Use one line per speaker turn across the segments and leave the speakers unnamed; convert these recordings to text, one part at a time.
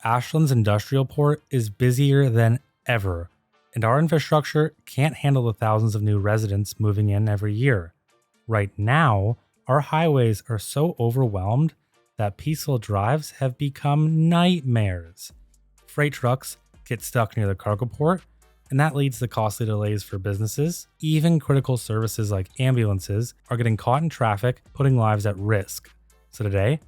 Ashland's industrial port is busier than ever, and our infrastructure can't handle the thousands of new residents moving in every year. Right now, our highways are so overwhelmed that peaceful drives have become nightmares. Freight trucks get stuck near the cargo port, and that leads to costly delays for businesses. Even critical services like ambulances are getting caught in traffic, putting lives at risk. So today,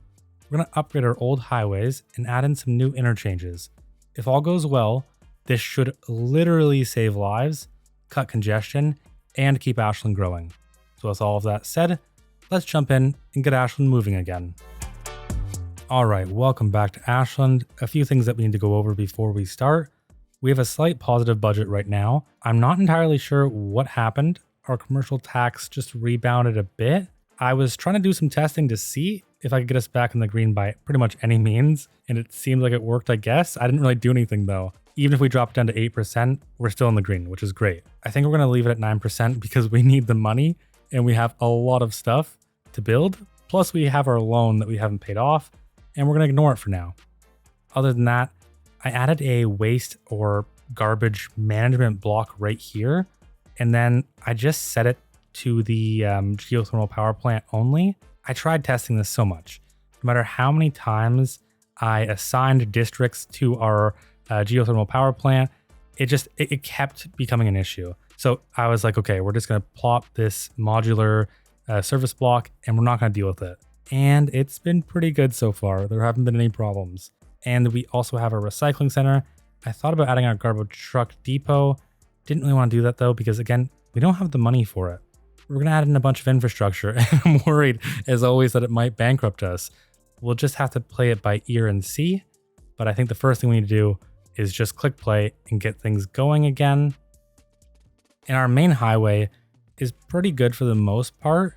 we're going to upgrade our old highways and add in some new interchanges. If all goes well, this should literally save lives, cut congestion, and keep Ashland growing. So with all of that said, let's jump in and get Ashland moving again. Alright, welcome back to Ashland. A few things that we need to go over before we start. We have a slight positive budget right now. I'm not entirely sure what happened. Our commercial tax just rebounded a bit. I was trying to do some testing to see if I could get us back in the green by pretty much any means, and it seemed like it worked, I guess. I didn't really do anything though. Even if we drop it down to 8%, we're still in the green, which is great. I think we're going to leave it at 9% because we need the money and we have a lot of stuff to build. Plus we have our loan that we haven't paid off, and we're going to ignore it for now. Other than that, I added a waste or garbage management block right here, and then I just set it to the geothermal power plant only. I tried testing this so much. No matter how many times I assigned districts to our geothermal power plant, it kept becoming an issue. So I was like, okay, we're just going to plop this modular service block and we're not going to deal with it. And it's been pretty good so far. There haven't been any problems. And we also have a recycling center. I thought about adding our garbage truck depot. Didn't really want to do that though, because again, we don't have the money for it. We're going to add in a bunch of infrastructure, and I'm worried, as always, that it might bankrupt us. We'll just have to play it by ear and see, but I think the first thing we need to do is just click play and get things going again. And our main highway is pretty good for the most part.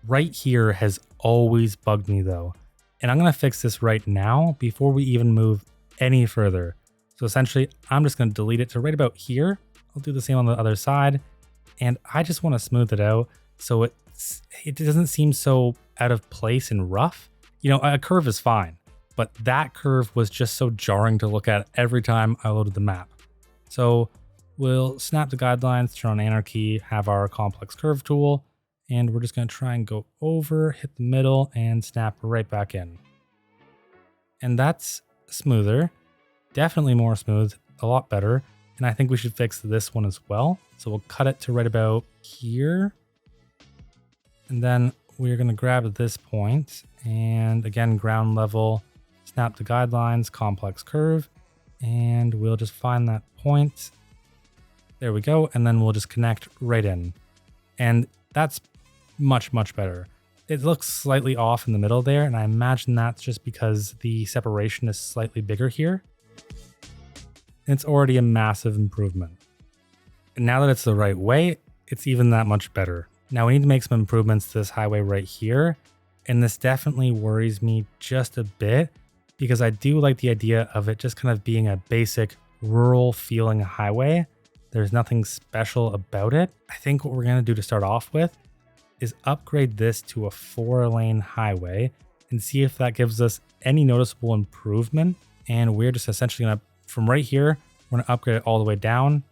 Right here has always bugged me though, and I'm going to fix this right now before we even move any further. So essentially, I'm just going to delete it to right about here. I'll do the same on the other side. And I just want to smooth it out so it doesn't seem so out of place and rough. You know, a curve is fine, but that curve was just so jarring to look at every time I loaded the map. So we'll snap the guidelines, turn on anarchy, have our complex curve tool, and we're just going to try and go over, hit the middle, and snap right back in. And that's smoother, definitely more smooth, a lot better. And I think we should fix this one as well. So we'll cut it to right about here. And then we're going to grab this point and again, ground level, snap the guidelines, complex curve, and we'll just find that point. There we go. And then we'll just connect right in. And that's much, much better. It looks slightly off in the middle there. And I imagine that's just because the separation is slightly bigger here. It's already a massive improvement. And now that it's the right way, it's even that much better. Now we need to make some improvements to this highway right here. And this definitely worries me just a bit because I do like the idea of it just kind of being a basic rural feeling highway. There's nothing special about it. I think what we're going to do to start off with is upgrade this to a 4-lane highway and see if that gives us any noticeable improvement. And we're just essentially going to, from right here, we're going to upgrade it all the way down,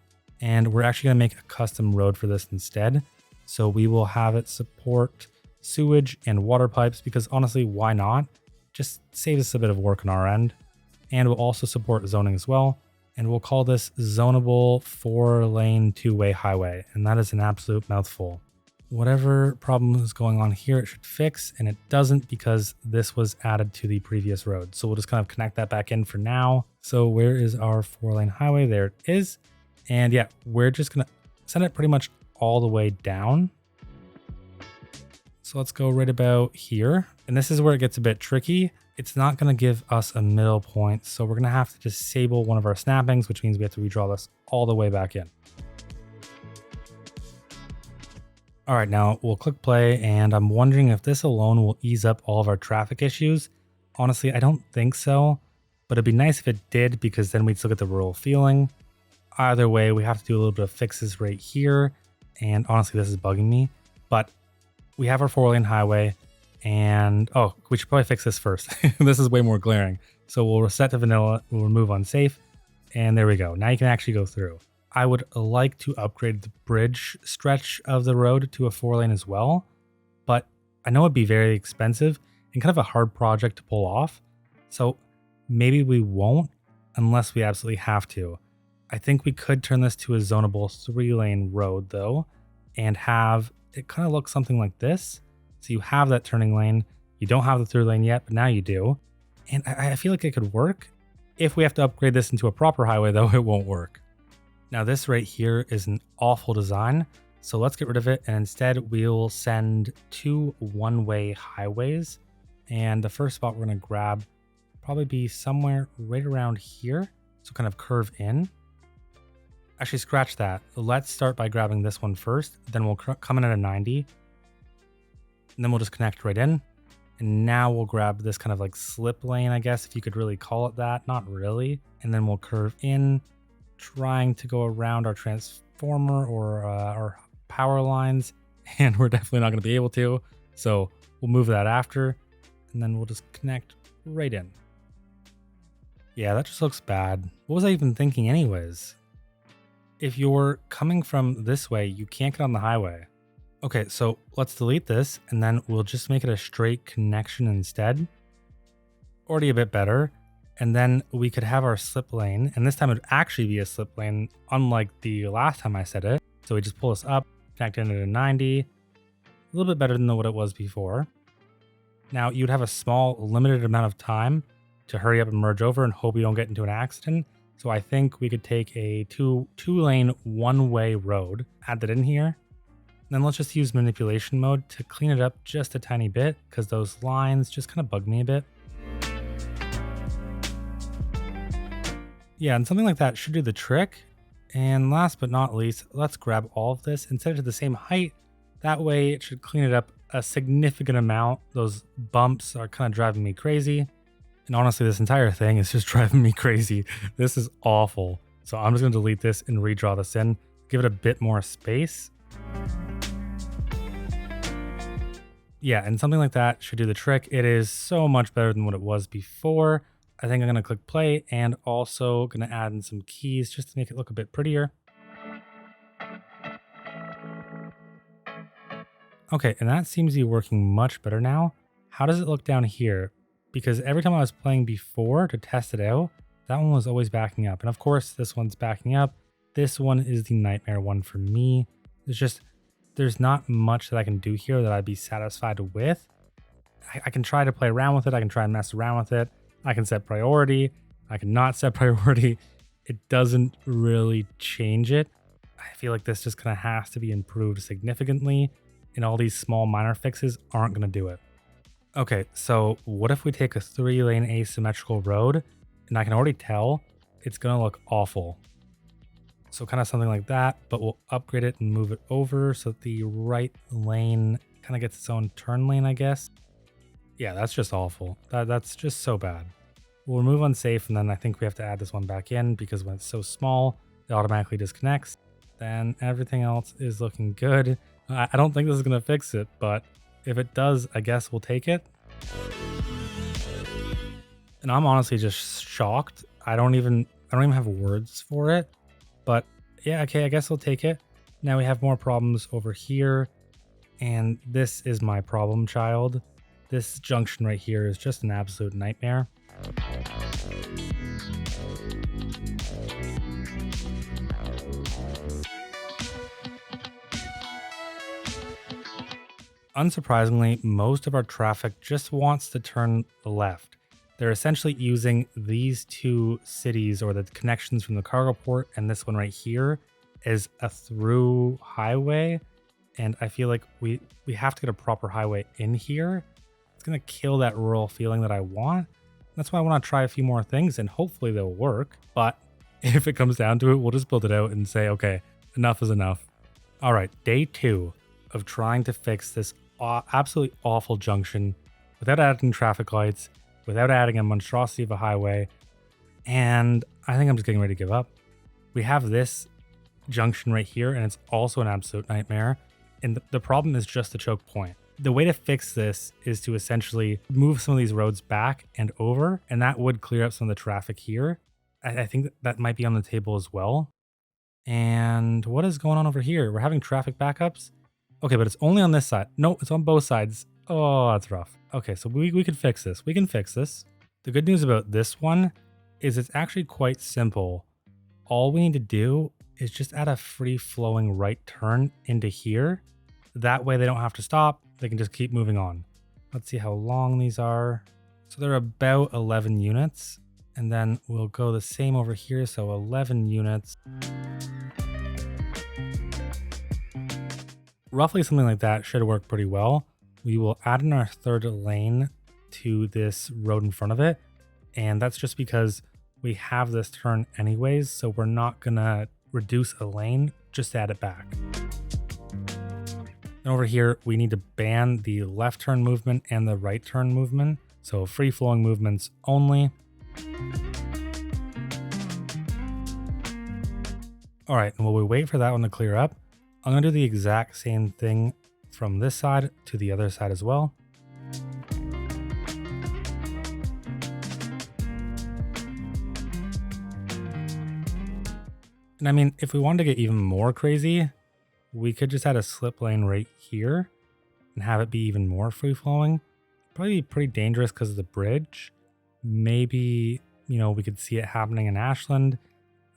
and we're actually going to make a custom road for this instead. So we will have it support sewage and water pipes because honestly, why not? Just saves us a bit of work on our end. And we'll also support zoning as well. And we'll call this zonable 4-lane 2-way highway. And that is an absolute mouthful. Whatever problem is going on here, it should fix, and it doesn't because this was added to the previous road. So we'll just kind of connect that back in for now. So where is our 4-lane highway? There it is. And yeah, we're just going to send it pretty much all the way down. So let's go right about here. And this is where it gets a bit tricky. It's not going to give us a middle point. So we're going to have to disable one of our snappings, which means we have to redraw this all the way back in. All right, now we'll click play, and I'm wondering if this alone will ease up all of our traffic issues. Honestly, I don't think so, but it'd be nice if it did because then we'd still get the rural feeling. Either way, we have to do a little bit of fixes right here, and honestly, this is bugging me, but we have our 4-lane highway, and oh, we should probably fix this first. This is way more glaring. So we'll reset to vanilla, we'll remove unsafe, and there we go. Now you can actually go through. I would like to upgrade the bridge stretch of the road to a 4-lane as well, but I know it'd be very expensive and kind of a hard project to pull off. So maybe we won't unless we absolutely have to. I think we could turn this to a zonable 3-lane road though, and have it kind of look something like this. So you have that turning lane. You don't have the through lane yet, but now you do. And I feel like it could work. If we have to upgrade this into a proper highway though, it won't work. Now this right here is an awful design. So let's get rid of it. And instead we'll send 2 one-way highways. And the first spot we're going to grab probably be somewhere right around here. So kind of curve in. Actually, scratch that. Let's start by grabbing this one first. Then we'll come in at a 90. And then we'll just connect right in. And now we'll grab this kind of like slip lane, I guess, if you could really call it that. Not really. And then we'll curve in, trying to go around our transformer or our power lines. And we're definitely not going to be able to. So we'll move that after. And then we'll just connect right in. Yeah, that just looks bad. What was I even thinking anyways? If you're coming from this way, you can't get on the highway. Okay, so let's delete this and then we'll just make it a straight connection instead. Already a bit better. And then we could have our slip lane, and this time it would actually be a slip lane, unlike the last time I said it. So we just pull this up, connect in at a 90, a little bit better than what it was before. Now you'd have a small limited amount of time to hurry up and merge over and hope you don't get into an accident. So I think we could take a two-lane one-way road, add that in here. Then let's just use manipulation mode to clean it up just a tiny bit because those lines just kind of bug me a bit. Yeah, and something like that should do the trick. And last but not least, let's grab all of this and set it to the same height. That way it should clean it up a significant amount. Those bumps are kind of driving me crazy. And honestly, this entire thing is just driving me crazy. This is awful. So I'm just going to delete this and redraw this in, give it a bit more space. Yeah, and something like that should do the trick. It is so much better than what it was before. I think I'm going to click play and also going to add in some keys just to make it look a bit prettier. Okay, and that seems to be working much better now. How does it look down here? Because every time I was playing before to test it out, that one was always backing up. And of course, this one's backing up. This one is the nightmare one for me. There's not much that I can do here that I'd be satisfied with. I can try to play around with it. I can try and mess around with it. I can set priority. I can not set priority. It doesn't really change it. I feel like this just kind of has to be improved significantly, and all these small minor fixes aren't going to do it. Okay, so what if we take a 3-lane asymmetrical road, and I can already tell it's going to look awful. So kind of something like that, but we'll upgrade it and move it over so that the right lane kind of gets its own turn lane, I guess. Yeah, that's just awful. That's just so bad. We'll remove unsafe, and then I think we have to add this one back in because when it's so small, it automatically disconnects. Then everything else is looking good. I don't think this is going to fix it, but if it does, I guess we'll take it. And I'm honestly just shocked. I don't even have words for it. But yeah, okay, I guess we'll take it. Now we have more problems over here. And this is my problem child. This junction right here is just an absolute nightmare. Unsurprisingly, most of our traffic just wants to turn left. They're essentially using these two cities or the connections from the cargo port and this one right here as a through highway. And I feel like we have to get a proper highway in here. It's going to kill that rural feeling that I want. That's why I want to try a few more things and hopefully they'll work. But if it comes down to it, we'll just build it out and say, okay, enough is enough. All right, day 2 of trying to fix this absolutely awful junction without adding traffic lights, without adding a monstrosity of a highway. And I think I'm just getting ready to give up. We have this junction right here, and it's also an absolute nightmare. And the problem is just the choke point. The way to fix this is to essentially move some of these roads back and over, and that would clear up some of the traffic here. I think that might be on the table as well. And what is going on over here? We're having traffic backups. Okay, but it's only on this side. No, it's on both sides. Oh, that's rough. Okay, so we can fix this. We can fix this. The good news about this one is it's actually quite simple. All we need to do is just add a free-flowing right turn into here. That way they don't have to stop. They can just keep moving on. Let's see how long these are. So they're about 11 units. And then we'll go the same over here. So 11 units. Roughly something like that should work pretty well. We will add in our third lane to this road in front of it. And that's just because we have this turn anyways. So we're not gonna reduce a lane, just add it back. And over here, we need to ban the left turn movement and the right turn movement. So free flowing movements only. All right, and while we wait for that one to clear up, I'm gonna do the exact same thing from this side to the other side as well. And I mean, if we wanted to get even more crazy, we could just add a slip lane right here and have it be even more free flowing. Probably be pretty dangerous because of the bridge. Maybe, you know, we could see it happening in Ashland.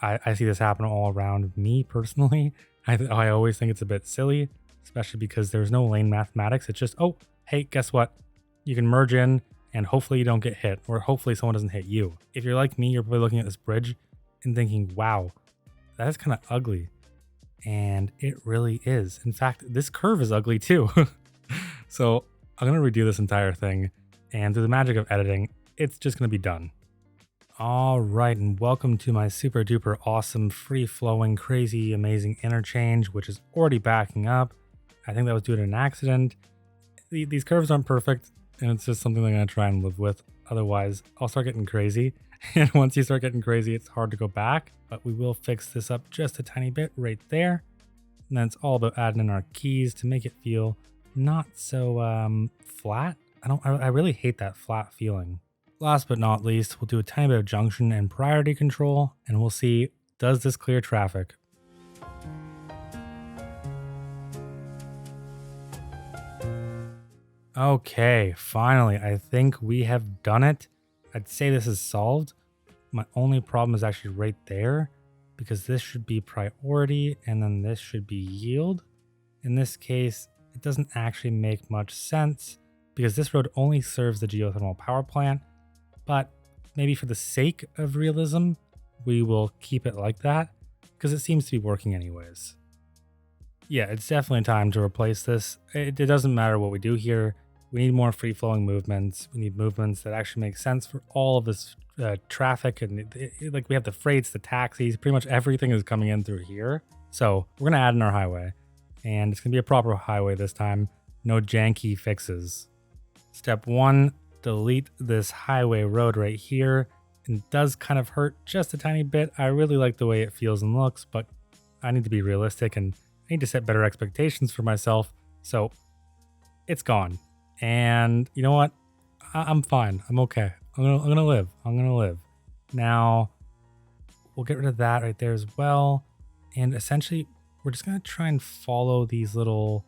I see this happen all around me personally. I always think it's a bit silly, especially because there's no lane mathematics. It's just, oh, hey, guess what? You can merge in and hopefully you don't get hit, or hopefully someone doesn't hit you. If you're like me, you're probably looking at this bridge and thinking, wow, that is kind of ugly. And it really is. In fact, this curve is ugly too. So I'm going to redo this entire thing, and through the magic of editing, it's just going to be done. All right, and welcome to my super duper awesome, free flowing, crazy, amazing interchange, which is already backing up. I think that was due to an accident. These curves aren't perfect, and it's just something I'm going to try and live with. Otherwise, I'll start getting crazy. And once you start getting crazy, it's hard to go back. But we will fix this up just a tiny bit right there. And then it's all about adding in our keys to make it feel not so flat. I really hate that flat feeling. Last but not least, we'll do a tiny bit of junction and priority control, and we'll see, does this clear traffic? Okay, finally, I think we have done it. I'd say this is solved. My only problem is actually right there, because this should be priority and then this should be yield. In this case, it doesn't actually make much sense because this road only serves the geothermal power plant, but maybe for the sake of realism, we will keep it like that because it seems to be working anyways. Yeah, it's definitely time to replace this. It doesn't matter what we do here. We need more free-flowing movements. We need movements that actually make sense for all of this traffic. And like we have the freights, the taxis, pretty much everything is coming in through here. So we're going to add in our highway. And it's going to be a proper highway this time. No janky fixes. Step 1, delete this highway road right here. It does kind of hurt just a tiny bit. I really like the way it feels and looks, but I need to be realistic and I need to set better expectations for myself. So it's gone. And you know what? I'm fine. I'm okay. I'm gonna live. I'm gonna live. Now we'll get rid of that right there as well. And essentially, we're just gonna try and follow these little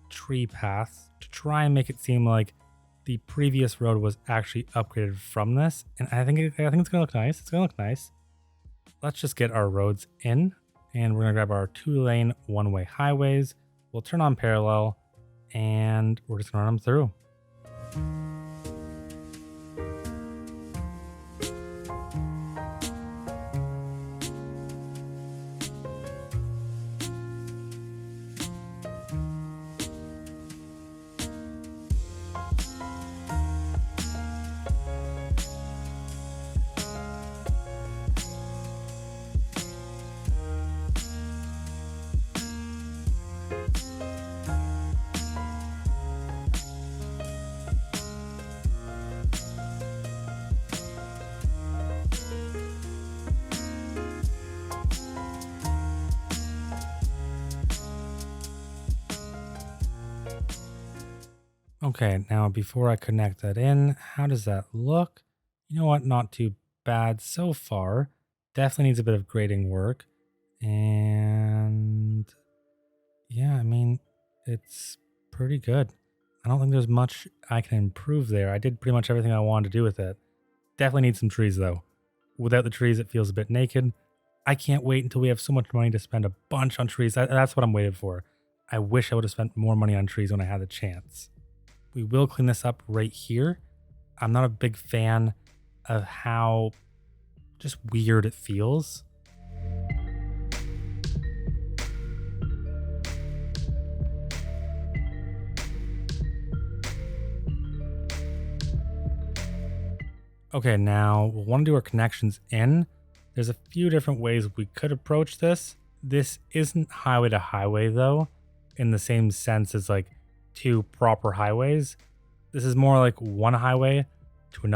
tree paths to try and make it seem like the previous road was actually upgraded from this. And I think it's gonna look nice. It's gonna look nice. Let's just get our roads in, and we're gonna grab our 2-lane one-way highways. We'll turn on parallel, and we're just gonna run them through. Okay, now before I connect that in, how does that look? You know what? Not too bad so far. Definitely needs a bit of grading work. And yeah, I mean, it's pretty good. I don't think there's much I can improve there. I did pretty much everything I wanted to do with it. Definitely need some trees though. Without the trees, it feels a bit naked. I can't wait until we have so much money to spend a bunch on trees. That's what I'm waiting for. I wish I would have spent more money on trees when I had the chance. We will clean this up right here. I'm not a big fan of how just weird it feels. Okay, now we'll want to do our connections in. There's a few different ways we could approach this. This isn't highway to highway though, in the same sense as like two proper highways. This is more like one highway to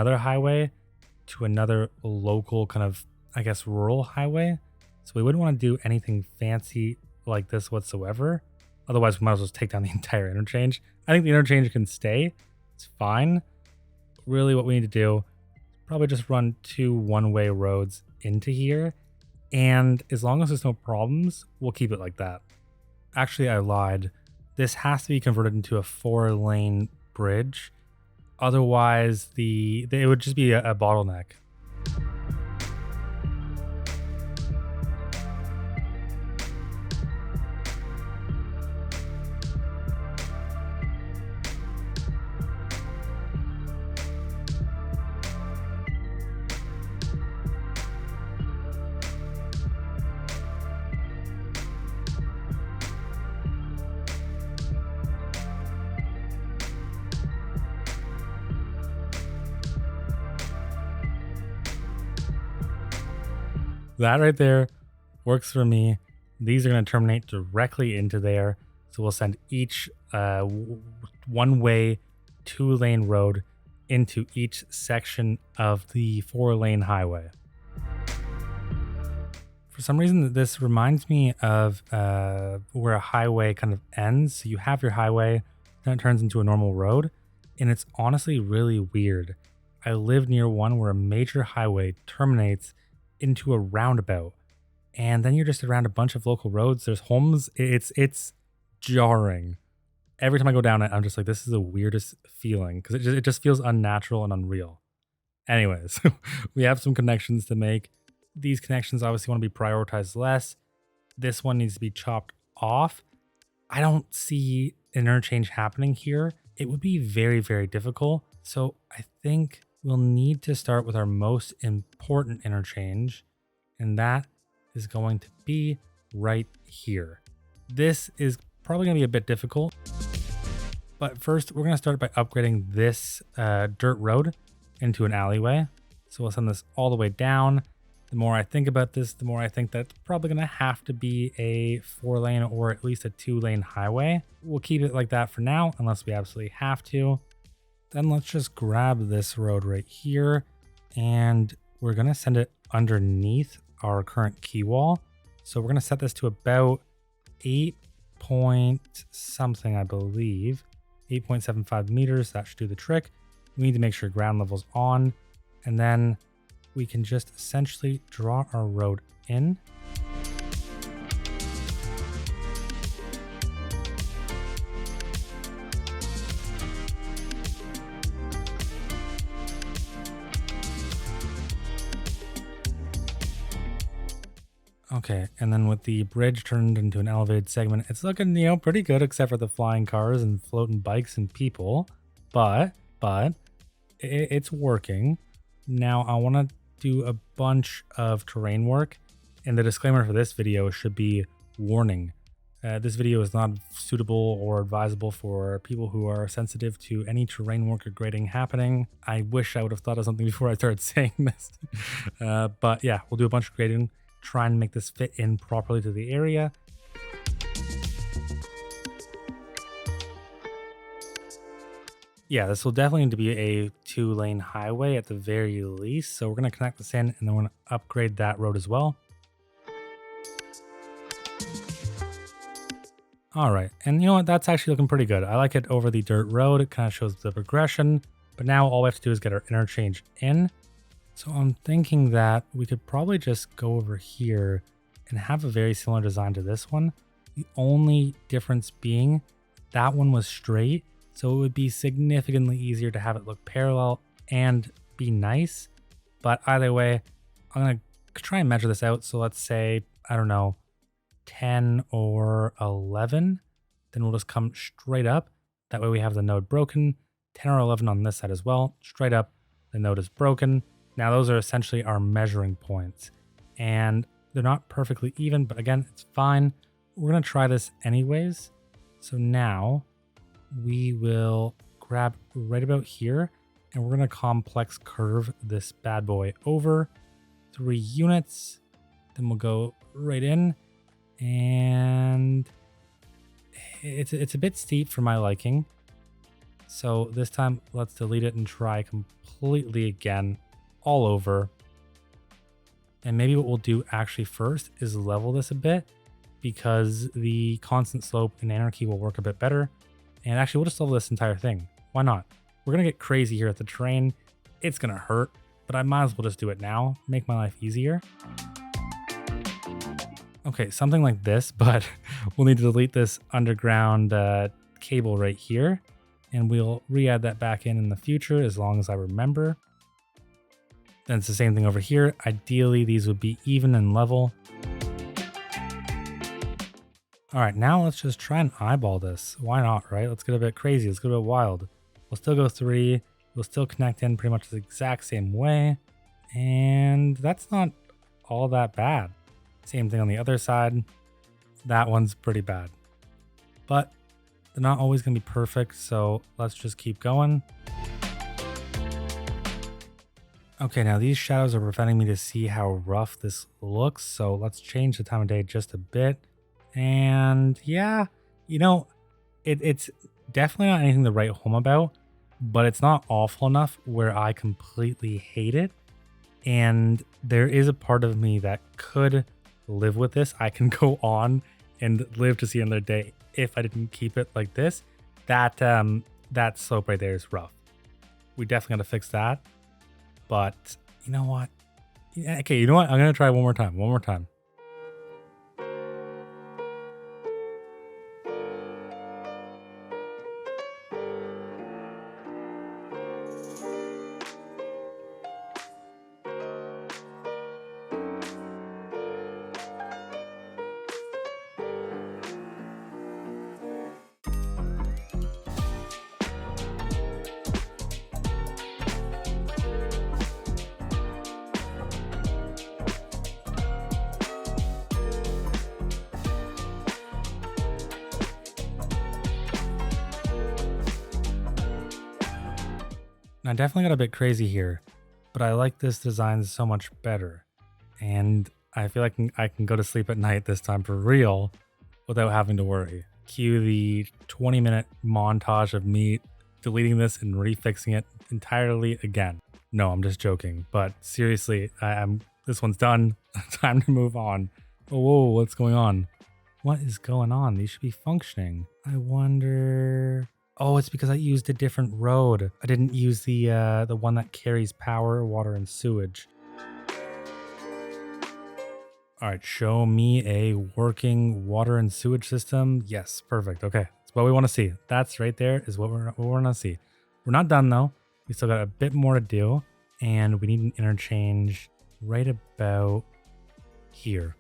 another local kind of, I guess, rural highway. So we wouldn't want to do anything fancy like this whatsoever. Otherwise, we might as well just take down the entire interchange. I think the interchange can stay. It's fine. Really, what we need to do probably just run two one-way roads into here. And as long as there's no problems, we'll keep it like that. Actually, I lied. This has to be converted into a 4-lane bridge. Otherwise, it would just be a bottleneck. That right there works for me. These are going to terminate directly into there. So we'll send each one-way 2-lane road into each section of the 4-lane highway. For some reason, this reminds me of where a highway kind of ends. So you have your highway, then it turns into a normal road. And it's honestly really weird. I live near one where a major highway terminates into a roundabout, and then you're just around a bunch of local roads. There's homes. It's jarring. Every time I go down it, I'm just like, this is the weirdest feeling because it just feels unnatural and unreal. Anyways, we have some connections to make. These connections obviously want to be prioritized less. This one needs to be chopped off. I don't see an interchange happening here. It would be very, very difficult. So I think we'll need to start with our most important interchange, and that is going to be right here. This is probably going to be a bit difficult, but first we're going to start by upgrading this dirt road into an alleyway. So we'll send this all the way down. The more I think about this, the more I think that's probably going to have to be a 4-lane or at least a 2-lane highway. We'll keep it like that for now, unless we absolutely have to. Then let's just grab this road right here, and we're going to send it underneath our current key wall. So we're going to set this to about 8 point something, I believe. 8.75 meters. That should do the trick. We need to make sure ground level's on, and then we can just essentially draw our road in. Okay, and then with the bridge turned into an elevated segment, it's looking, pretty good except for the flying cars and floating bikes and people. But it's working. Now I want to do a bunch of terrain work, and the disclaimer for this video should be warning. This video is not suitable or advisable for people who are sensitive to any terrain work or grading happening. I wish I would have thought of something before I started saying this. But yeah, we'll do a bunch of grading, try and make this fit in properly to the area. Yeah, this will definitely need to be a 2-lane highway at the very least. So we're going to connect this in, and then we're going to upgrade that road as well. All right, and you know what? That's actually looking pretty good. I like it over the dirt road. It kind of shows the progression, but now all we have to do is get our interchange in. So I'm thinking that we could probably just go over here and have a very similar design to this one. The only difference being that one was straight, so it would be significantly easier to have it look parallel and be nice. But either way, I'm going to try and measure this out. So let's say, I don't know, 10 or 11. Then we'll just come straight up. That way we have the node broken. 10 or 11 on this side as well. Straight up, the node is broken. Now those are essentially our measuring points. And they're not perfectly even, but again, it's fine. We're going to try this anyways. So now we will grab right about here and we're going to complex curve this bad boy over 3 units. Then we'll go right in, and it's a bit steep for my liking. So this time let's delete it and try completely again all over. And maybe what we'll do actually first is level this a bit, because the constant slope in Anarchy will work a bit better. And actually we'll just level this entire thing. Why not? We're going to get crazy here at the train. It's going to hurt, but I might as well just do it now. Make my life easier. Okay, something like this, but we'll need to delete this underground cable right here. And we'll re-add that back in the future as long as I remember. Then it's the same thing over here. Ideally, these would be even and level. All right, now let's just try and eyeball this. Why not, right? Let's get a bit crazy. Let's get a bit wild. We'll still go 3. We'll still connect in pretty much the exact same way. And that's not all that bad. Same thing on the other side. That one's pretty bad. But they're not always going to be perfect, so let's just keep going. Okay, now these shadows are preventing me to see how rough this looks, so let's change the time of day just a bit. And yeah, you know, it's definitely not anything to write home about, but it's not awful enough where I completely hate it. And there is a part of me that could live with this. I can go on and live to see another day if I didn't keep it like this. That slope right there is rough. We definitely got to fix that. But you know what? Okay, you know what? I'm going to try one more time. One more time. I definitely got a bit crazy here, but I like this design so much better. And I feel like I can go to sleep at night this time for real without having to worry. Cue the 20-minute montage of me deleting this and refixing it entirely again. No, I'm just joking, but seriously, this one's done. Time to move on. Oh, whoa, what's going on? What is going on? These should be functioning. I wonder... Oh, it's because I used a different road. I didn't use the one that carries power, water, and sewage. All right, show me a working water and sewage system. Yes, perfect. Okay, that's what we want to see. That's right there is what we're gonna see. We're not done though. We still got a bit more to do, and we need an interchange right about here.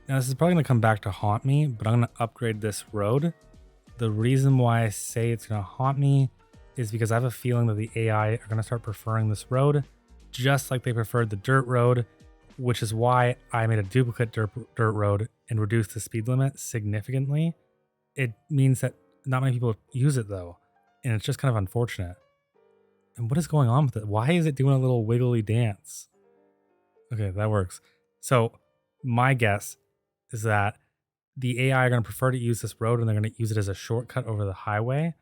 Now this is probably gonna come back to haunt me, but I'm gonna upgrade this road. The reason why I say it's going to haunt me is because I have a feeling that the AI are going to start preferring this road, just like they preferred the dirt road, which is why I made a duplicate dirt road and reduced the speed limit significantly. It means that not many people use it though, and it's just kind of unfortunate. And what is going on with it? Why is it doing a little wiggly dance? Okay, that works. So my guess is that the AI are going to prefer to use this road and they're going to use it as a shortcut over the highway.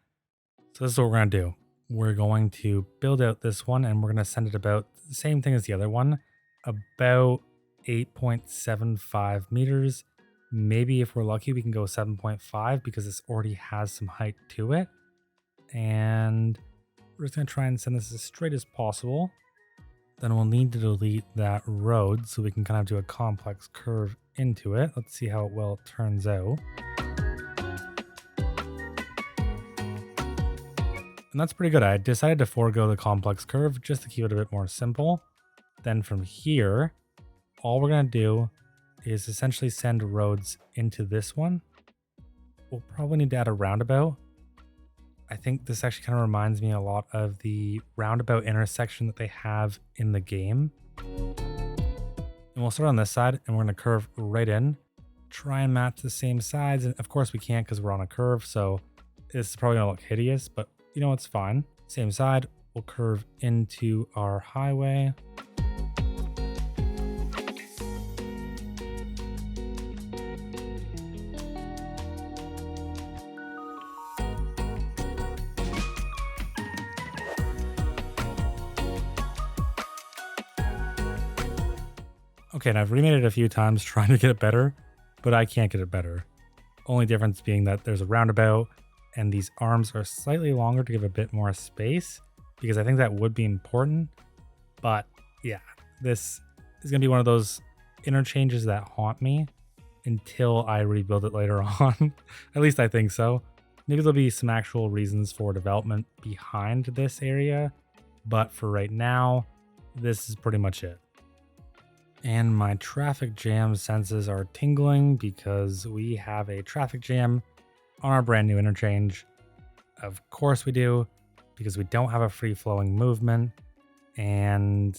So this is what we're going to do. We're going to build out this one and we're going to send it about the same thing as the other one, about 8.75 meters. Maybe if we're lucky, we can go 7.5 because this already has some height to it. And we're just going to try and send this as straight as possible. Then we'll need to delete that road so we can kind of do a complex curve into it. Let's see how well it turns out. And that's pretty good. I decided to forego the complex curve just to keep it a bit more simple. Then from here, all we're going to do is essentially send roads into this one. We'll probably need to add a roundabout. I think this actually kind of reminds me a lot of the roundabout intersection that they have in the game. And we'll start on this side and we're going to curve right in, try and match the same sides. And of course we can't because we're on a curve. So this is probably going to look hideous, but you know, it's fine. Same side, we'll curve into our highway. Okay, and I've remade it a few times trying to get it better, but I can't get it better. Only difference being that there's a roundabout and these arms are slightly longer to give a bit more space because I think that would be important. But yeah, this is going to be one of those interchanges that haunt me until I rebuild it later on. At least I think so. Maybe there'll be some actual reasons for development behind this area, but for right now, this is pretty much it. And my traffic jam senses are tingling because we have a traffic jam on our brand new interchange. Of course we do, because we don't have a free-flowing movement. And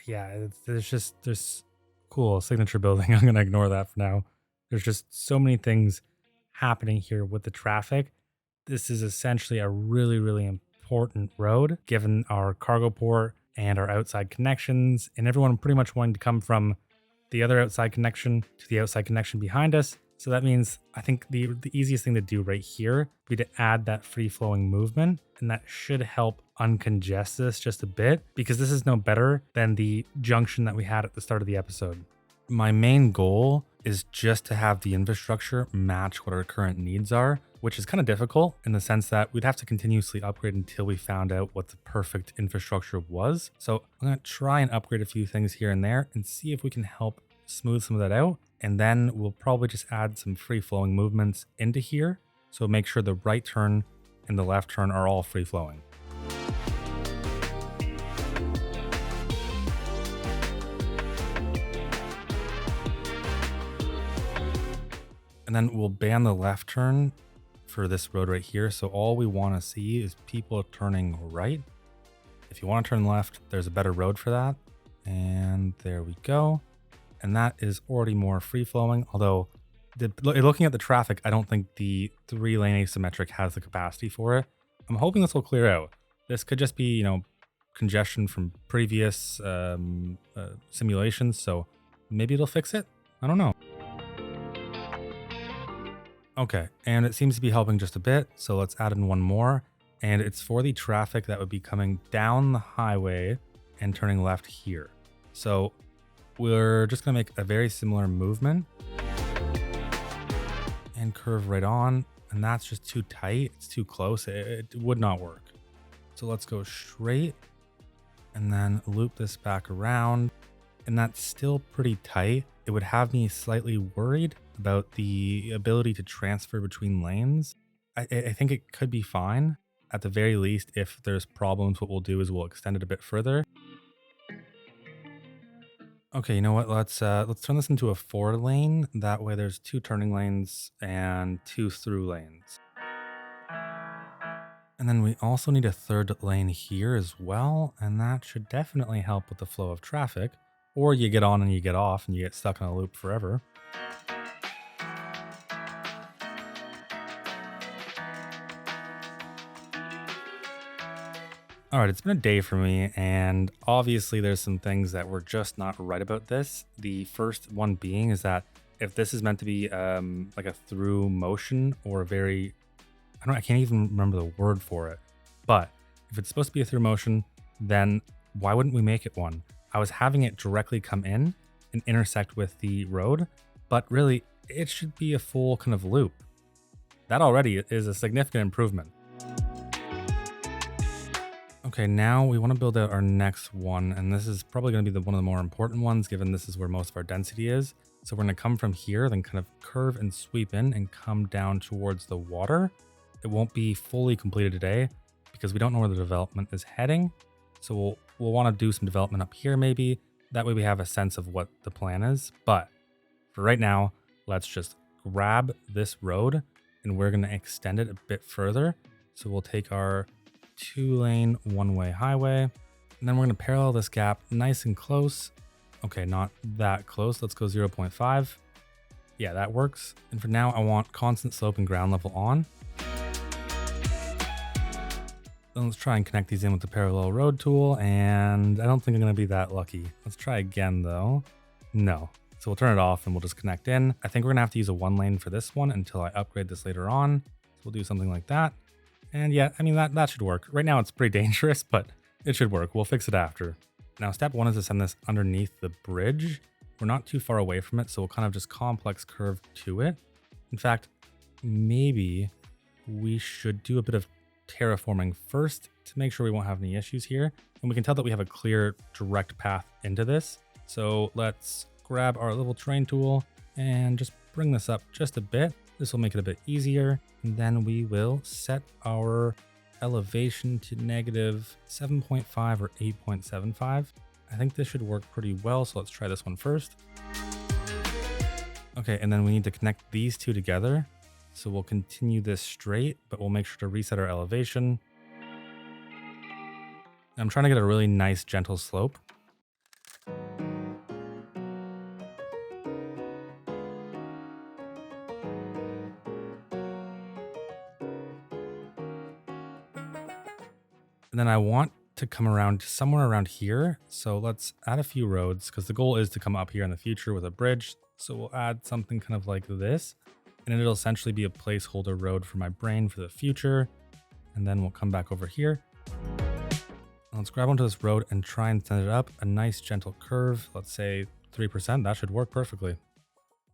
yeah, there's cool signature building. I'm going to ignore that for now. There's just so many things happening here with the traffic. This is essentially a really, really important road given our cargo port and our outside connections, and everyone pretty much wanting to come from the other outside connection to the outside connection behind us. So that means I think the easiest thing to do right here would be to add that free-flowing movement, and that should help uncongest this just a bit because this is no better than the junction that we had at the start of the episode. My main goal is just to have the infrastructure match what our current needs are, which is kind of difficult in the sense that we'd have to continuously upgrade until we found out what the perfect infrastructure was. So I'm going to try and upgrade a few things here and there and see if we can help smooth some of that out. And then we'll probably just add some free flowing movements into here. So make sure the right turn and the left turn are all free flowing. And then we'll ban the left turn for this road right here. So all we want to see is people turning right. If you want to turn left, there's a better road for that. And there we go. And that is already more free flowing. Although looking at the traffic, I don't think the 3-lane asymmetric has the capacity for it. I'm hoping this will clear out. This could just be, congestion from previous simulations. So maybe it'll fix it. I don't know. Okay, and it seems to be helping just a bit, so let's add in one more, and it's for the traffic that would be coming down the highway and turning left here. So we're just going to make a very similar movement and curve right on, and that's just too tight. It's too close. It would not work. So let's go straight and then loop this back around, and that's still pretty tight. It would have me slightly worried about the ability to transfer between lanes. I think it could be fine. At the very least, if there's problems, what we'll do is we'll extend it a bit further. Okay, you know what? Let's turn this into a 4-lane. That way there's 2 turning lanes and 2 through lanes. And then we also need a 3rd lane here as well, and that should definitely help with the flow of traffic. Or you get on and you get off and you get stuck in a loop forever. All right, it's been a day for me, and obviously there's some things that were just not right about this. The first one being is that if this is meant to be like a through motion or a very, I can't even remember the word for it, but if it's supposed to be a through motion, then why wouldn't we make it one? I was having it directly come in and intersect with the road, but really it should be a full kind of loop. That already is a significant improvement. Okay, now we want to build out our next one, and this is probably going to be one of the more important ones, given this is where most of our density is. So we're going to come from here, then kind of curve and sweep in and come down towards the water. It won't be fully completed today because we don't know where the development is heading. So we'll want to do some development up here maybe. That way we have a sense of what the plan is. But for right now, let's just grab this road and we're going to extend it a bit further. So we'll take our 2-lane one-way highway, and then we're going to parallel this gap nice and close. Okay, not that close. Let's go 0.5. Yeah, that works. And for now, I want constant slope and ground level on. Then let's try and connect these in with the parallel road tool, and I don't think I'm going to be that lucky. Let's try again though. No. So we'll turn it off and we'll just connect in. I think we're going to have to use a 1-lane for this one until I upgrade this later on. So we'll do something like that. And yeah, I mean, that should work. Right now it's pretty dangerous, but it should work. We'll fix it after. Now, step 1 is to send this underneath the bridge. We're not too far away from it, so we'll kind of just complex curve to it. In fact, maybe we should do a bit of terraforming first to make sure we won't have any issues here. And we can tell that we have a clear direct path into this. So let's grab our little terrain tool and just bring this up just a bit. This will make it a bit easier. And then we will set our elevation to negative 7.5 or 8.75. I think this should work pretty well. So let's try this one first. Okay, and then we need to connect these two together. So we'll continue this straight, but we'll make sure to reset our elevation. I'm trying to get a really nice gentle slope. And then I want to come around somewhere around here. So let's add a few roads because the goal is to come up here in the future with a bridge. So we'll add something kind of like this. And it'll essentially be a placeholder road for my brain for the future. And then we'll come back over here. Let's grab onto this road and try and send it up a nice gentle curve. Let's say 3%. That should work perfectly.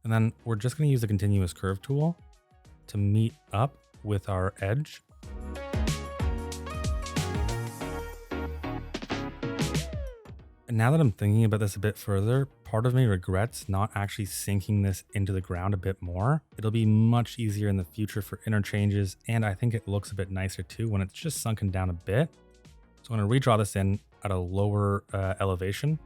And then we're just going to use the continuous curve tool to meet up with our edge. And now that I'm thinking about this a bit further, part of me regrets not actually sinking this into the ground a bit more. It'll be much easier in the future for interchanges, and I think it looks a bit nicer too when it's just sunken down a bit. So I'm going to redraw this in at a lower elevation.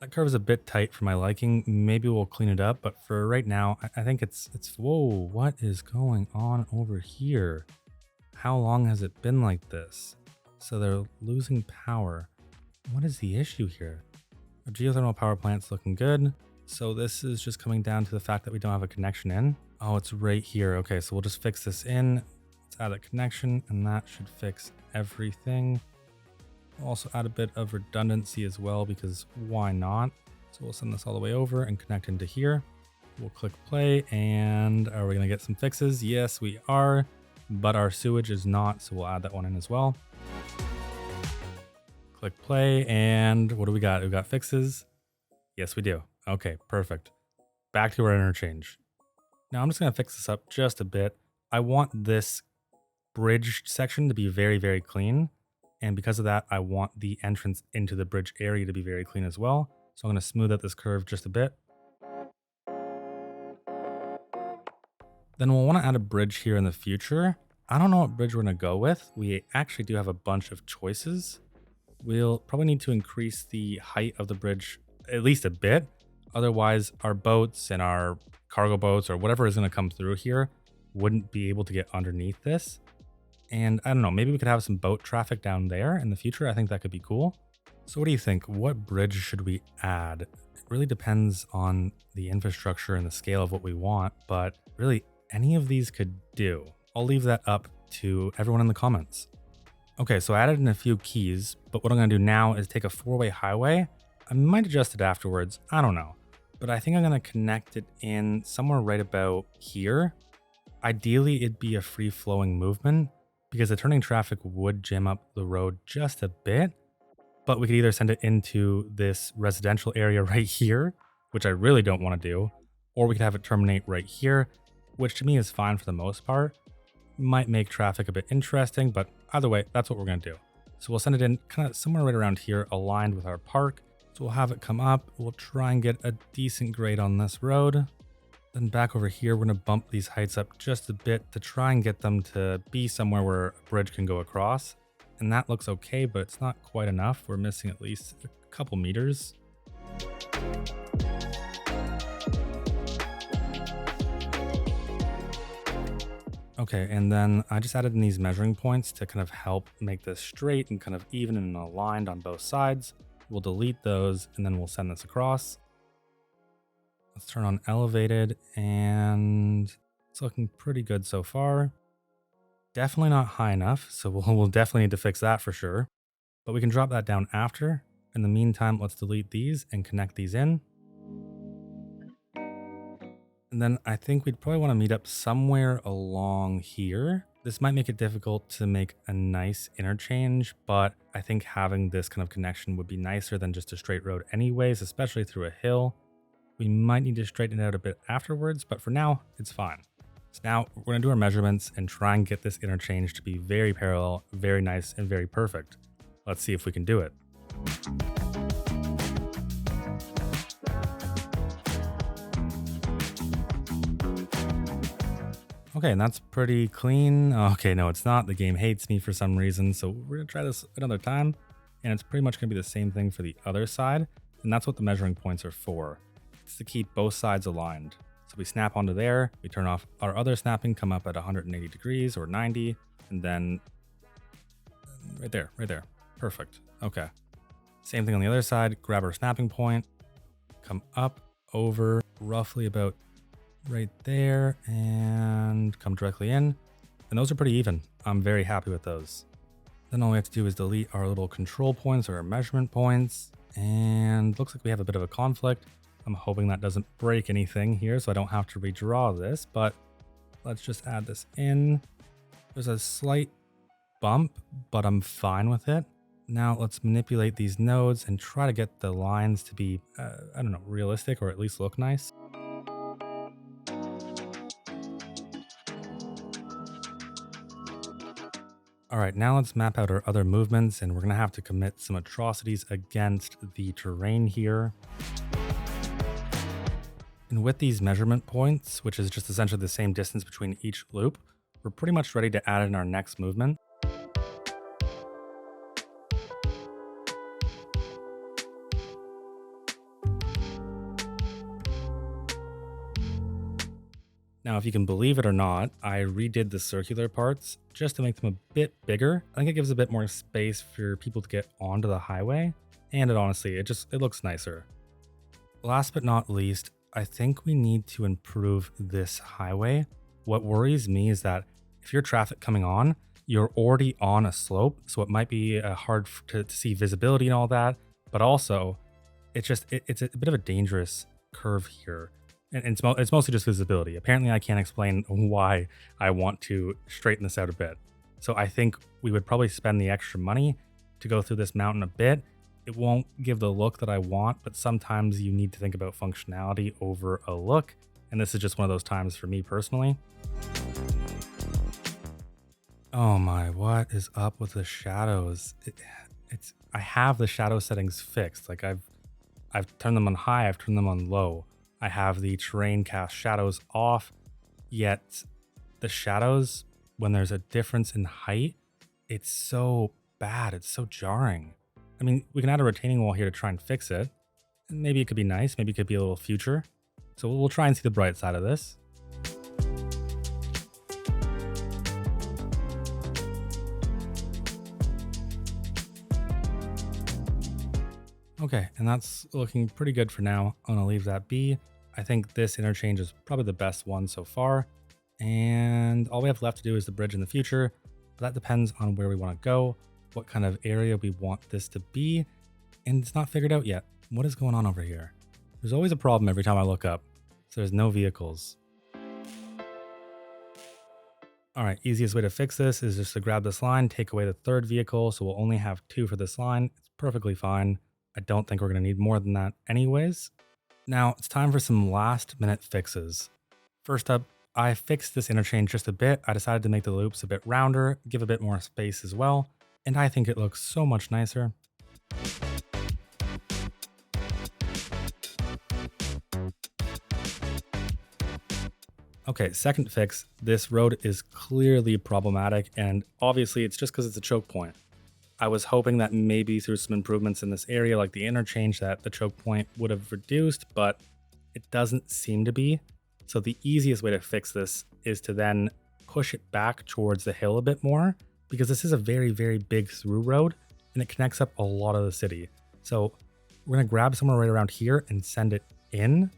That curve is a bit tight for my liking. Maybe we'll clean it up, but for right now, I think it's whoa, what is going on over here? How long has it been like this? So they're losing power. What is the issue here? Our geothermal power plant's looking good. So this is just coming down to the fact that we don't have a connection in. Oh, it's right here. Okay, so we'll just fix this in. Let's add a connection and that should fix everything. We'll also add a bit of redundancy as well because why not? So we'll send this all the way over and connect into here. We'll click play and are we gonna get some fixes? Yes, we are, but our sewage is not, so we'll add that one in as well. Click play and what do we got? We got fixes. Yes, we do. Okay, perfect. Back to our interchange. Now I'm just gonna fix this up just a bit. I want this bridge section to be very, very clean. And because of that, I want the entrance into the bridge area to be very clean as well. So I'm going to smooth out this curve just a bit. Then we'll want to add a bridge here in the future. I don't know what bridge we're going to go with. We actually do have a bunch of choices. We'll probably need to increase the height of the bridge at least a bit. Otherwise, our boats and our cargo boats or whatever is going to come through here wouldn't be able to get underneath this. And I don't know, maybe we could have some boat traffic down there in the future. I think that could be cool. So what do you think? What bridge should we add? It really depends on the infrastructure and the scale of what we want, but really any of these could do. I'll leave that up to everyone in the comments. Okay, so I added in a few keys, but what I'm gonna do now is take a 4-way highway I might adjust it afterwards. I don't know. But I think I'm going to connect it in somewhere right about here. Ideally, it'd be a free-flowing movement because the turning traffic would jam up the road just a bit. But we could either send it into this residential area right here, which I really don't want to do, or we could have it terminate right here, which to me is fine for the most part. Might make traffic a bit interesting, but either way, that's what we're going to do. So we'll send it in kind of somewhere right around here, aligned with our park. So we'll have it come up. We'll try and get a decent grade on this road. Then back over here, we're going to bump these heights up just a bit to try and get them to be somewhere where a bridge can go across. And that looks okay, but it's not quite enough. We're missing at least a couple meters. Okay, and then I just added in these measuring points to kind of help make this straight and kind of even and aligned on both sides. We'll delete those and then we'll send this across. Let's turn on elevated, and it's looking pretty good so far. Definitely not high enough, so we'll definitely need to fix that for sure. But we can drop that down after. In the meantime, let's delete these and connect these in. And then I think we'd probably want to meet up somewhere along here. This might make it difficult to make a nice interchange, but I think having this kind of connection would be nicer than just a straight road anyways, especially through a hill. We might need to straighten it out a bit afterwards, but for now, it's fine. So now we're going to do our measurements and try and get this interchange to be very parallel, very nice, and very perfect. Let's see if we can do it. Okay, and that's pretty clean. Okay, no, it's not. The game hates me for some reason, so we're going to try this another time, and it's pretty much going to be the same thing for the other side, and that's what the measuring points are for. It's to keep both sides aligned. So we snap onto there, we turn off our other snapping, come up at 180 degrees or 90, and then right there. Perfect. Okay. Same thing on the other side, grab our snapping point, come up over roughly about right there, and come directly in. And those are pretty even. I'm very happy with those. Then all we have to do is delete our little control points or our measurement points. And looks like we have a bit of a conflict. I'm hoping that doesn't break anything here, so I don't have to redraw this, but let's just add this in. There's a slight bump, but I'm fine with it. Now let's manipulate these nodes and try to get the lines to be, I don't know, realistic or at least look nice. All right, now let's map out our other movements, and we're gonna have to commit some atrocities against the terrain here. And with these measurement points, which is just essentially the same distance between each loop, we're pretty much ready to add in our next movement. Now, if you can believe it or not, I redid the circular parts just to make them a bit bigger. I think it gives a bit more space for people to get onto the highway, and it honestly, it looks nicer. Last but not least, I think we need to improve this highway. What worries me is that if you're traffic coming on, you're already on a slope, so it might be hard to see visibility and all that, but also it's a bit of a dangerous curve here. And it's mostly just visibility. Apparently I can't explain why I want to straighten this out a bit. So I think we would probably spend the extra money to go through this mountain a bit. It won't give the look that I want, but sometimes you need to think about functionality over a look. And this is just one of those times for me personally. Oh my, what is up with the shadows? I have the shadow settings fixed. Like I've turned them on high, I've turned them on low. I have the terrain cast shadows off, yet the shadows, when there's a difference in height, it's so bad, it's so jarring. I mean, we can add a retaining wall here to try and fix it. Maybe it could be nice, maybe it could be a little future. So we'll try and see the bright side of this. Okay, and that's looking pretty good for now. I'm gonna leave that be. I think this interchange is probably the best one so far. And all we have left to do is the bridge in the future. But that depends on where we want to go, what kind of area we want this to be, and it's not figured out yet. What is going on over here? There's always a problem every time I look up. So there's no vehicles. All right, easiest way to fix this is just to grab this line, take away the third vehicle, so we'll only have 2 for this line. It's perfectly fine. I don't think we're going to need more than that anyways. Now, it's time for some last minute fixes. First up, I fixed this interchange just a bit. I decided to make the loops a bit rounder, give a bit more space as well, and I think it looks so much nicer. Okay, second fix, this road is clearly problematic, and obviously it's just because it's a choke point. I was hoping that maybe through some improvements in this area like the interchange that the choke point would have reduced, but it doesn't seem to be. So the easiest way to fix this is to then push it back towards the hill a bit more, because this is a very, very big through road and it connects up a lot of the city. So we're going to grab somewhere right around here and send it in.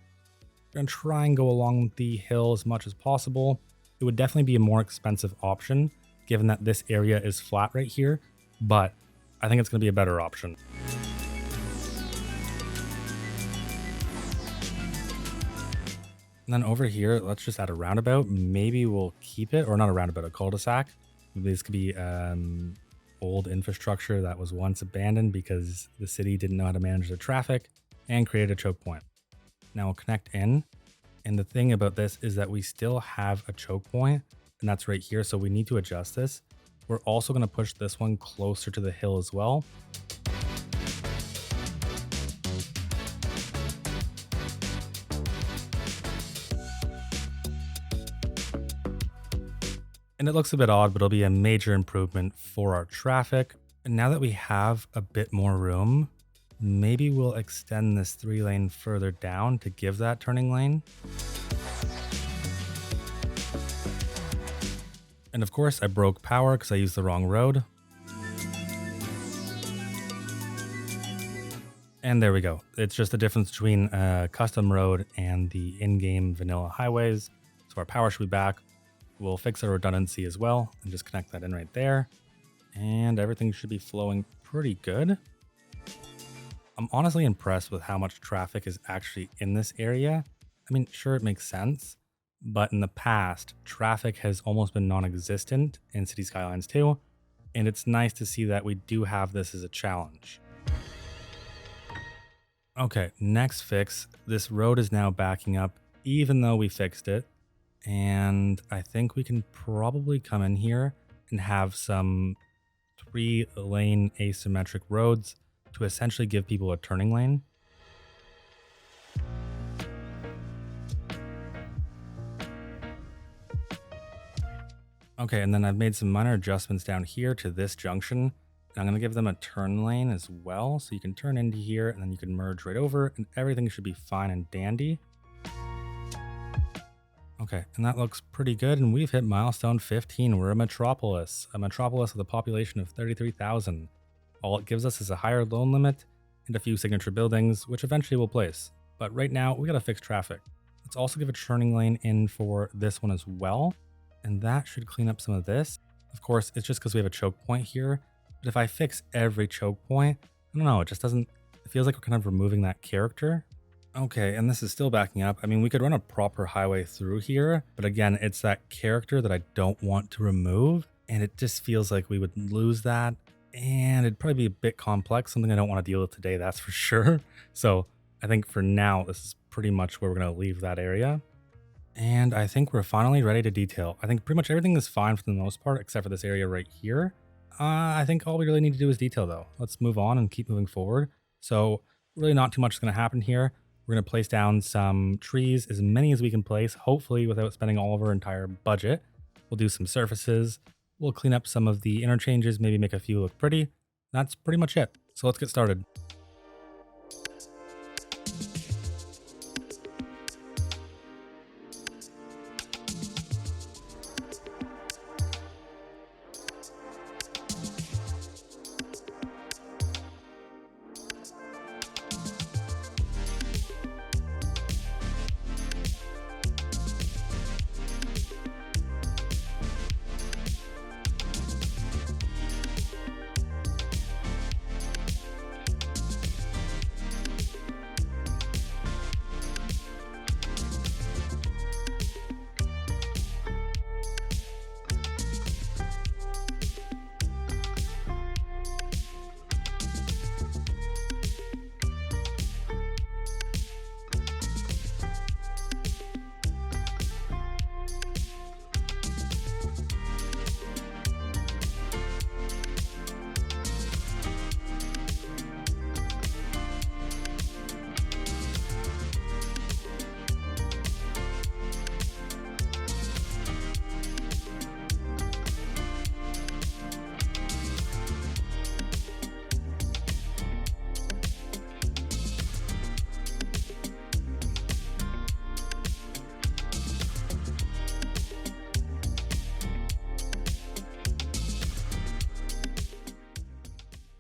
We're going to try and go along the hill as much as possible. It would definitely be a more expensive option given that this area is flat right here, but I think it's going to be a better option. And then over here, let's just add a roundabout. Maybe we'll keep it, or not a roundabout, a cul-de-sac. Maybe this could be old infrastructure that was once abandoned because the city didn't know how to manage their traffic and created a choke point. Now we'll connect in. And the thing about this is that we still have a choke point, and that's right here. So we need to adjust this. We're also going to push this one closer to the hill as well. And it looks a bit odd, but it'll be a major improvement for our traffic. And now that we have a bit more room, maybe we'll extend this 3-lane further down to give that turning lane. And of course, I broke power because I used the wrong road. And there we go. It's just the difference between a custom road and the in-game vanilla highways. So our power should be back. We'll fix our redundancy as well and just connect that in right there. And everything should be flowing pretty good. I'm honestly impressed with how much traffic is actually in this area. I mean, sure, it makes sense, but in the past, traffic has almost been non-existent in Cities Skylines 2, and it's nice to see that we do have this as a challenge. Okay, next fix. This road is now backing up, even though we fixed it, and I think we can probably come in here and have some 3-lane asymmetric roads to essentially give people a turning lane. Okay, and then I've made some minor adjustments down here to this junction. And I'm going to give them a turn lane as well. So you can turn into here and then you can merge right over and everything should be fine and dandy. Okay, and that looks pretty good. And we've hit milestone 15. We're a metropolis with a population of 33,000. All it gives us is a higher loan limit and a few signature buildings, which eventually we'll place. But right now, we gotta fix traffic. Let's also give a turning lane in for this one as well. And that should clean up some of this. Of course, it's just because we have a choke point here. But if I fix every choke point, I don't know, it just doesn't, it feels like we're kind of removing that character. Okay, and this is still backing up. I mean, we could run a proper highway through here, but again, it's that character that I don't want to remove. And it just feels like we would lose that. And it'd probably be a bit complex, something I don't want to deal with today, that's for sure. So I think for now, this is pretty much where we're going to leave that area. And I think we're finally ready to detail. I think pretty much everything is fine for the most part, except for this area right here. I think all we really need to do is detail though. Let's move on and keep moving forward. So really not too much is going to happen here. We're going to place down some trees, as many as we can place, hopefully without spending all of our entire budget. We'll do some surfaces. We'll clean up some of the interchanges, maybe make a few look pretty. That's pretty much it. So let's get started.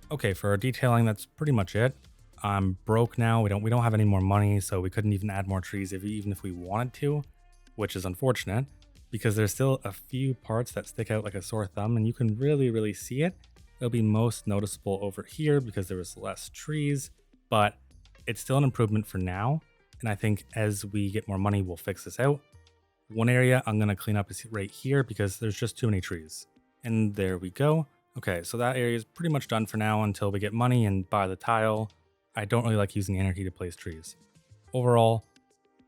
Okay, for our detailing, that's pretty much it. I'm broke now. We don't have any more money, so we couldn't even add more trees even if we wanted to, which is unfortunate because there's still a few parts that stick out like a sore thumb and you can really see it. It'll be most noticeable over here because there was less trees, but it's still an improvement for now. And I think as we get more money, we'll fix this out. One area I'm going to clean up is right here because there's just too many trees. And there we go. Okay, so that area is pretty much done for now until we get money and buy the tile. I don't really like using energy to place trees. Overall,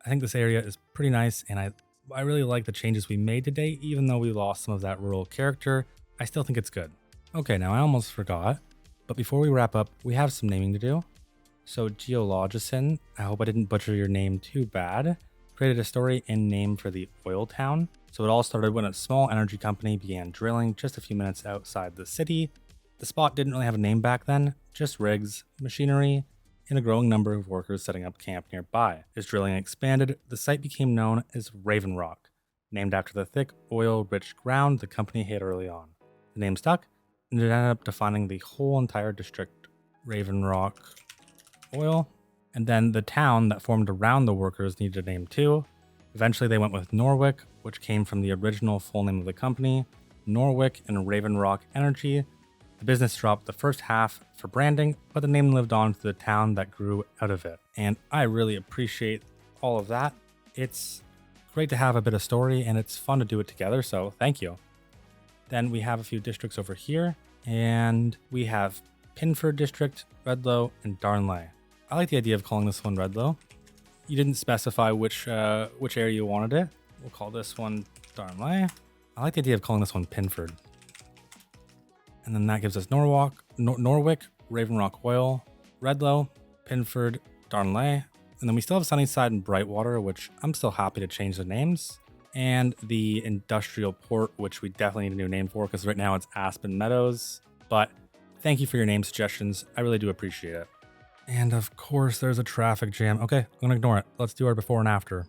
I think this area is pretty nice and I really like the changes we made today. Even though we lost some of that rural character, I still think it's good. Okay, now I almost forgot, but before we wrap up, we have some naming to do. So Geologicin, I hope I didn't butcher your name too bad, created a story and name for the oil town. So it all started when a small energy company began drilling just a few minutes outside the city. The spot didn't really have a name back then, just rigs, machinery, and a growing number of workers setting up camp nearby. As drilling expanded, the site became known as Raven Rock, named after the thick, oil-rich ground the company hit early on. The name stuck, and it ended up defining the whole entire district. Raven Rock Oil. And then the town that formed around the workers needed a name too. Eventually they went with Norwick, which came from the original full name of the company, Norwick and Raven Rock Energy. The business dropped the first half for branding, but the name lived on to the town that grew out of it. And I really appreciate all of that. It's great to have a bit of story and it's fun to do it together, so thank you. Then we have a few districts over here, and we have Pinford District, Redlow, and Darnley. I like the idea of calling this one Redlow. You didn't specify which area you wanted it. We'll call this one Darnley. I like the idea of calling this one Pinford. And then that gives us Norwick, Raven Rock Oil, Redlow, Pinford, Darnley. And then we still have Sunnyside and Brightwater, which I'm still happy to change the names. And the industrial port, which we definitely need a new name for because right now it's Aspen Meadows. But thank you for your name suggestions. I really do appreciate it. And of course, there's a traffic jam. Okay, I'm gonna ignore it. Let's do our before and after.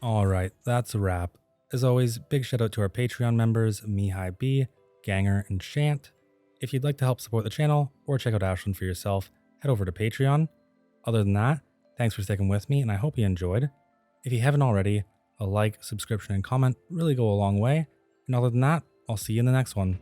Alright, that's a wrap. As always, big shout out to our Patreon members, Mihai B, Ganger, and Shant. If you'd like to help support the channel or check out Ashland for yourself, head over to Patreon. Other than that, thanks for sticking with me and I hope you enjoyed. If you haven't already, a like, subscription, and comment really go a long way. And other than that, I'll see you in the next one.